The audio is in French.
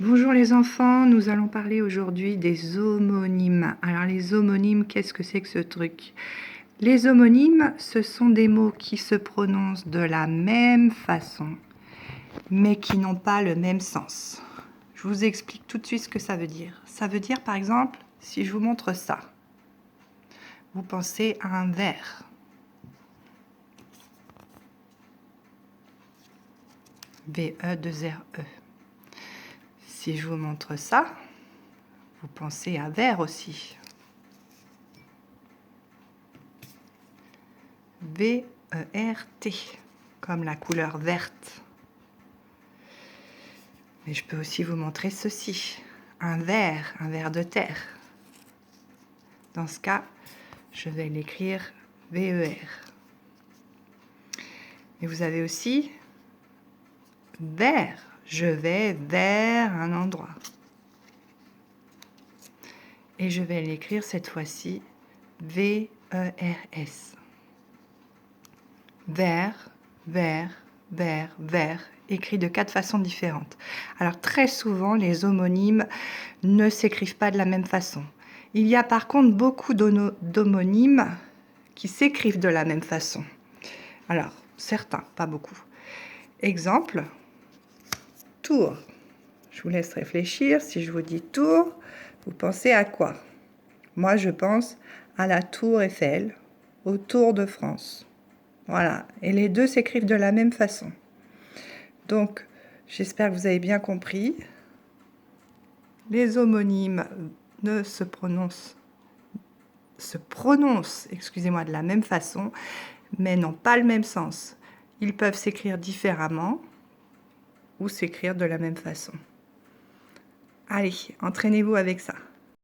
Bonjour les enfants, nous allons parler aujourd'hui des homonymes. Alors les homonymes, qu'est-ce que c'est que ce truc? Les homonymes, ce sont des mots qui se prononcent de la même façon, mais qui n'ont pas le même sens. Je vous explique tout de suite ce que ça veut dire. Ça veut dire par exemple, si je vous montre ça, vous pensez à un verre. V-E-2-R-E. Si je vous montre ça, vous pensez à verre aussi. V-E-R-T, comme la couleur verte. Mais je peux aussi vous montrer ceci, un ver de terre. Dans ce cas, je vais l'écrire V-E-R. Et vous avez aussi vers, je vais vers un endroit. Et je vais l'écrire cette fois-ci V-E-R-S. Vers, vers, écrit de 4 façons différentes. Alors très souvent, les homonymes ne s'écrivent pas de la même façon. Il y a par contre beaucoup d'homonymes qui s'écrivent de la même façon. Alors, certains, pas beaucoup. Exemple, tour. Je vous laisse réfléchir. Si je vous dis tour, vous pensez à quoi? Moi, je pense à la tour Eiffel, au Tour de France. Voilà, et les deux s'écrivent de la même façon. Donc, j'espère que vous avez bien compris. Les homonymes se prononcent, excusez-moi, de la même façon, mais n'ont pas le même sens. Ils peuvent s'écrire différemment ou s'écrire de la même façon. Allez, entraînez-vous avec ça.